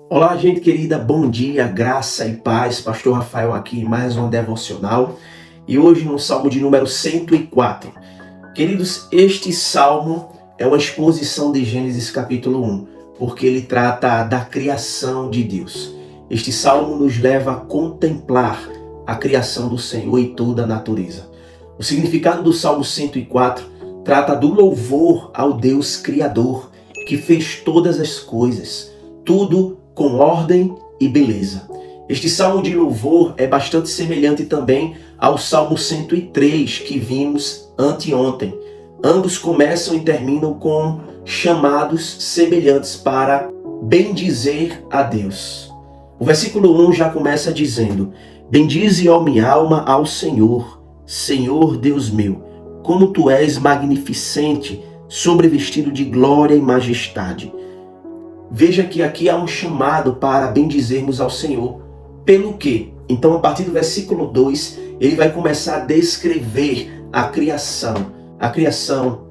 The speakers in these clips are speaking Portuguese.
Olá, gente querida, bom dia, graça e paz. Pastor Rafael aqui em mais um devocional e hoje no Salmo de número 104. Queridos, este salmo é uma exposição de Gênesis capítulo 1, porque ele trata da criação de Deus. Este salmo nos leva a contemplar a criação do Senhor e toda a natureza. O significado do Salmo 104 trata do louvor ao Deus Criador, que fez todas as coisas, tudo com ordem e beleza. Este salmo de louvor é bastante semelhante também ao Salmo 103 que vimos anteontem. Ambos começam e terminam com chamados semelhantes para bendizer a Deus. O versículo 1 já começa dizendo: Bendize, ó minha alma, ao Senhor, Senhor Deus meu, como tu és magnificente, sobrevestido de glória e majestade. Veja que aqui há um chamado para bendizermos ao Senhor. Pelo quê? Então, a partir do versículo 2, ele vai começar a descrever a criação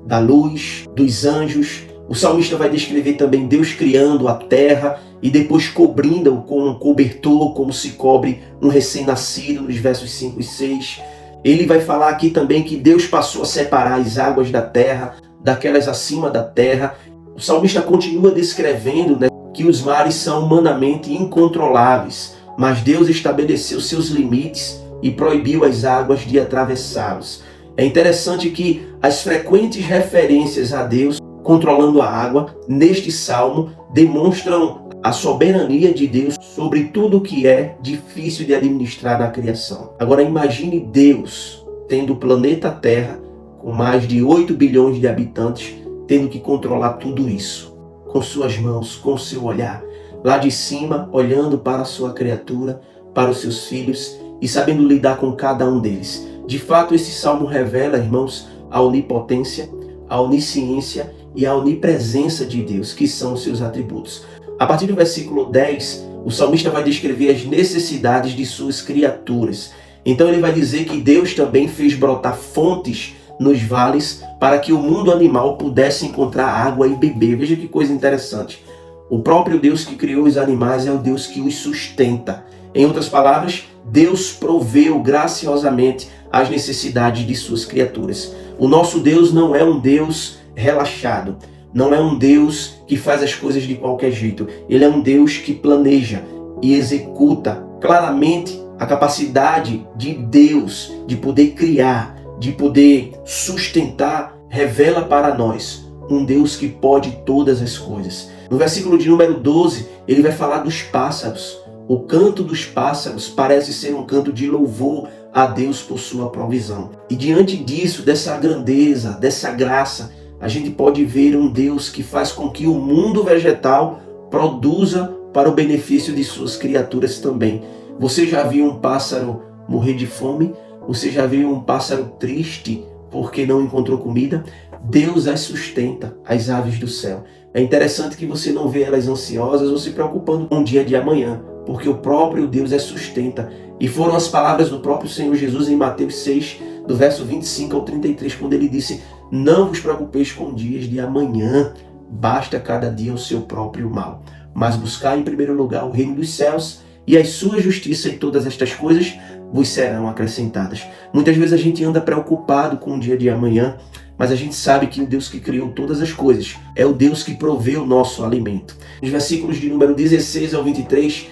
da luz, dos anjos. O salmista vai descrever também Deus criando a terra e depois cobrindo-o com um cobertor, como se cobre um recém-nascido, nos versos 5 e 6. Ele vai falar aqui também que Deus passou a separar as águas da terra daquelas acima da terra. O salmista continua descrevendo, que os mares são humanamente incontroláveis, mas Deus estabeleceu seus limites e proibiu as águas de atravessá-los. É interessante que as frequentes referências a Deus controlando a água neste salmo demonstram a soberania de Deus sobre tudo que é difícil de administrar na criação. Agora imagine Deus tendo o planeta Terra com mais de 8 bilhões de habitantes, tendo que controlar tudo isso, com suas mãos, com seu olhar, lá de cima, olhando para a sua criatura, para os seus filhos e sabendo lidar com cada um deles. De fato, esse salmo revela, irmãos, a onipotência, a onisciência e a onipresença de Deus, que são os seus atributos. A partir do versículo 10, o salmista vai descrever as necessidades de suas criaturas. Então ele vai dizer que Deus também fez brotar fontes nos vales para que o mundo animal pudesse encontrar água e beber. Veja que coisa interessante. O próprio Deus que criou os animais é o Deus que os sustenta. Em outras palavras, Deus proveu graciosamente as necessidades de suas criaturas. O nosso Deus não é um Deus relaxado, não é um Deus que faz as coisas de qualquer jeito. Ele é um Deus que planeja e executa claramente a capacidade de Deus de poder criar, de poder sustentar, revela para nós um Deus que pode todas as coisas. No versículo de número 12, ele vai falar dos pássaros. O canto dos pássaros parece ser um canto de louvor a Deus por sua provisão. E diante disso, dessa grandeza, dessa graça, a gente pode ver um Deus que faz com que o mundo vegetal produza para o benefício de suas criaturas também. Você já viu um pássaro morrer de fome? Você já viu um pássaro triste porque não encontrou comida? Deus as sustenta, as aves do céu. É interessante que você não vê elas ansiosas ou se preocupando com o dia de amanhã, porque o próprio Deus as sustenta. E foram as palavras do próprio Senhor Jesus em Mateus 6, do verso 25 ao 33, quando ele disse: Não vos preocupeis com dias de amanhã, basta cada dia o seu próprio mal. Mas buscai em primeiro lugar o reino dos céus e a sua justiça, e todas estas coisas vos serão acrescentadas. Muitas vezes a gente anda preocupado com o dia de amanhã, mas a gente sabe que o Deus que criou todas as coisas é o Deus que provê o nosso alimento. Nos versículos de número 16 ao 23,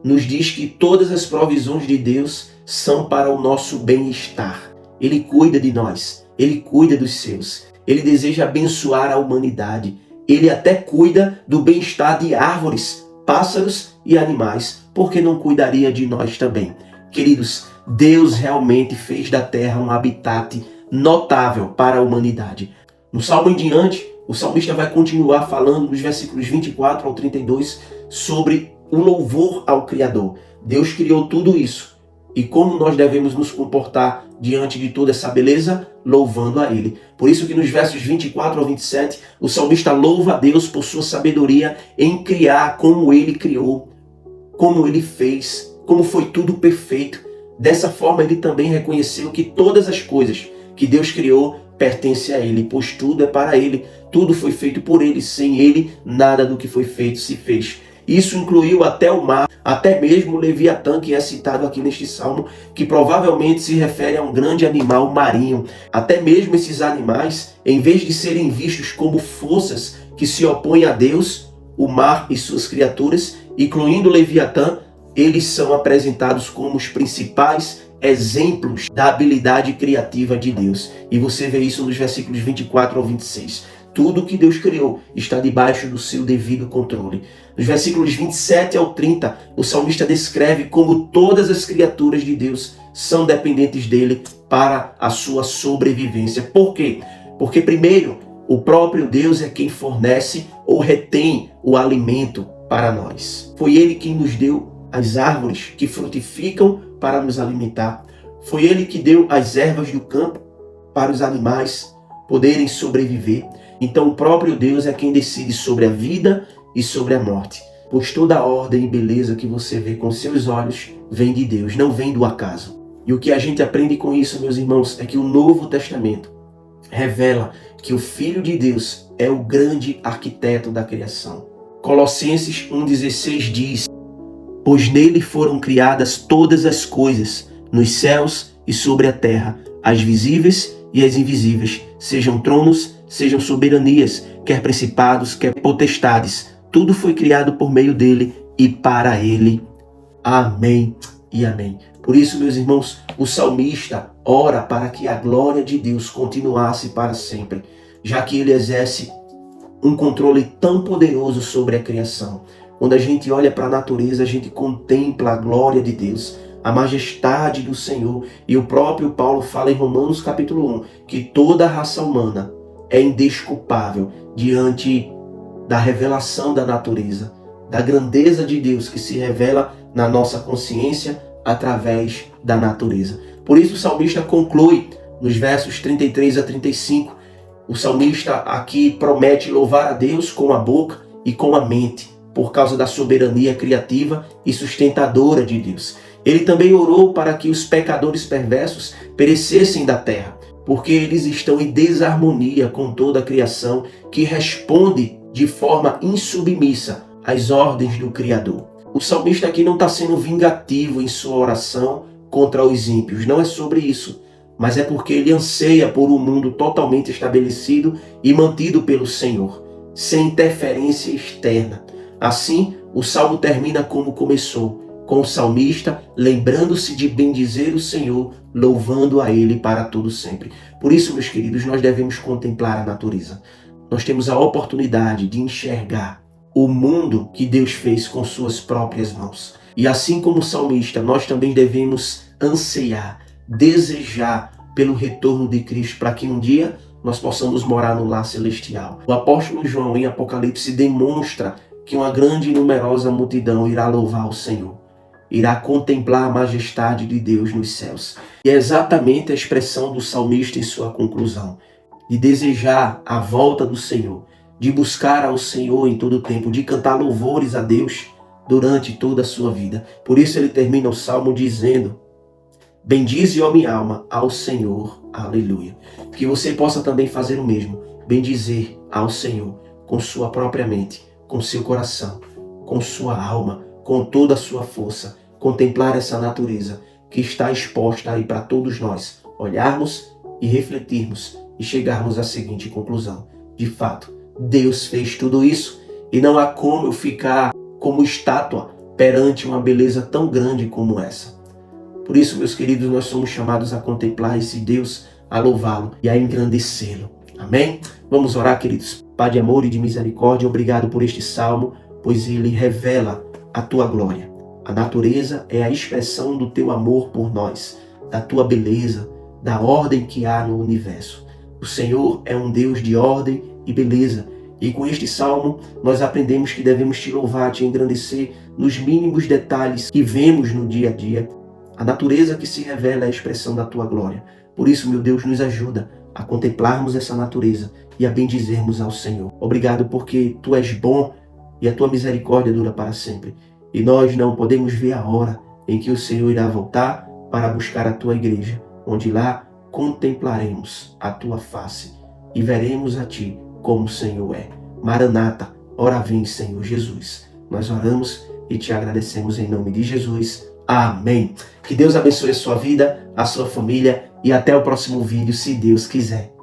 nos diz que todas as provisões de Deus são para o nosso bem-estar. Ele cuida de nós, Ele cuida dos seus, Ele deseja abençoar a humanidade, Ele até cuida do bem-estar de árvores, pássaros e animais, porque não cuidaria de nós também? Queridos, Deus realmente fez da terra um habitat notável para a humanidade. No salmo em diante, o salmista vai continuar falando nos versículos 24 ao 32 sobre o louvor ao Criador. Deus criou tudo isso. E como nós devemos nos comportar diante de toda essa beleza? Louvando a Ele. Por isso que nos versos 24 ao 27, o salmista louva a Deus por sua sabedoria em criar como Ele criou, como Ele fez, como foi tudo perfeito. Dessa forma, ele também reconheceu que todas as coisas que Deus criou pertencem a Ele, pois tudo é para Ele, tudo foi feito por Ele, sem Ele, nada do que foi feito se fez. Isso incluiu até o mar, até mesmo o Leviatã, que é citado aqui neste salmo, que provavelmente se refere a um grande animal marinho. Até mesmo esses animais, em vez de serem vistos como forças que se opõem a Deus, o mar e suas criaturas, incluindo o Leviatã, eles são apresentados como os principais exemplos da habilidade criativa de Deus. E você vê isso nos versículos 24 ao 26. Tudo que Deus criou está debaixo do seu devido controle. Nos versículos 27 ao 30, o salmista descreve como todas as criaturas de Deus são dependentes dele para a sua sobrevivência. Por quê? Porque, primeiro, o próprio Deus é quem fornece ou retém o alimento para nós. Foi Ele quem nos deu as árvores que frutificam para nos alimentar. Foi Ele que deu as ervas do campo para os animais poderem sobreviver. Então o próprio Deus é quem decide sobre a vida e sobre a morte. Pois toda a ordem e beleza que você vê com seus olhos vem de Deus, não vem do acaso. E o que a gente aprende com isso, meus irmãos, é que o Novo Testamento revela que o Filho de Deus é o grande arquiteto da criação. Colossenses 1,16 diz: pois nele foram criadas todas as coisas, nos céus e sobre a terra, as visíveis e as invisíveis, sejam tronos, sejam soberanias, quer principados, quer potestades. Tudo foi criado por meio dele e para ele. Amém e amém. Por isso, meus irmãos, o salmista ora para que a glória de Deus continuasse para sempre, já que ele exerce um controle tão poderoso sobre a criação. Quando a gente olha para a natureza, a gente contempla a glória de Deus, a majestade do Senhor. E o próprio Paulo fala em Romanos capítulo 1 que toda a raça humana é indesculpável diante da revelação da natureza, da grandeza de Deus que se revela na nossa consciência através da natureza. Por isso o salmista conclui nos versos 33 a 35. O salmista aqui promete louvar a Deus com a boca e com a mente, por causa da soberania criativa e sustentadora de Deus. Ele também orou para que os pecadores perversos perecessem da terra, porque eles estão em desarmonia com toda a criação que responde de forma insubmissa às ordens do Criador. O salmista aqui não está sendo vingativo em sua oração contra os ímpios, não é sobre isso, mas é porque ele anseia por um mundo totalmente estabelecido e mantido pelo Senhor, sem interferência externa. Assim, o salmo termina como começou, com o salmista lembrando-se de bendizer o Senhor, louvando a Ele para todo sempre. Por isso, meus queridos, nós devemos contemplar a natureza. Nós temos a oportunidade de enxergar o mundo que Deus fez com suas próprias mãos. E assim como o salmista, nós também devemos anseiar, desejar pelo retorno de Cristo, para que um dia nós possamos morar no lar celestial. O apóstolo João, em Apocalipse, demonstra que uma grande e numerosa multidão irá louvar o Senhor, irá contemplar a majestade de Deus nos céus. E é exatamente a expressão do salmista em sua conclusão, de desejar a volta do Senhor, de buscar ao Senhor em todo o tempo, de cantar louvores a Deus durante toda a sua vida. Por isso ele termina o salmo dizendo: bendize, ó minha alma, ao Senhor, aleluia. Que você possa também fazer o mesmo, bendizer ao Senhor com sua própria mente, com seu coração, com sua alma, com toda a sua força, contemplar essa natureza que está exposta aí para todos nós olharmos e refletirmos e chegarmos à seguinte conclusão: de fato, Deus fez tudo isso e não há como eu ficar como estátua perante uma beleza tão grande como essa. Por isso, meus queridos, nós somos chamados a contemplar esse Deus, a louvá-lo e a engrandecê-lo. Amém? Vamos orar, queridos. Pai de amor e de misericórdia, obrigado por este salmo, pois ele revela a tua glória. A natureza é a expressão do teu amor por nós, da tua beleza, da ordem que há no universo. O Senhor é um Deus de ordem e beleza. E com este salmo, nós aprendemos que devemos te louvar, te engrandecer nos mínimos detalhes que vemos no dia a dia. A natureza que se revela é a expressão da tua glória. Por isso, meu Deus, nos ajuda a contemplarmos essa natureza e a bendizermos ao Senhor. Obrigado porque tu és bom e a tua misericórdia dura para sempre. E nós não podemos ver a hora em que o Senhor irá voltar para buscar a tua igreja, onde lá contemplaremos a tua face e veremos a ti como o Senhor é. Maranata, ora vem, Senhor Jesus. Nós oramos e te agradecemos em nome de Jesus. Amém. Que Deus abençoe a sua vida, a sua família e até o próximo vídeo, se Deus quiser.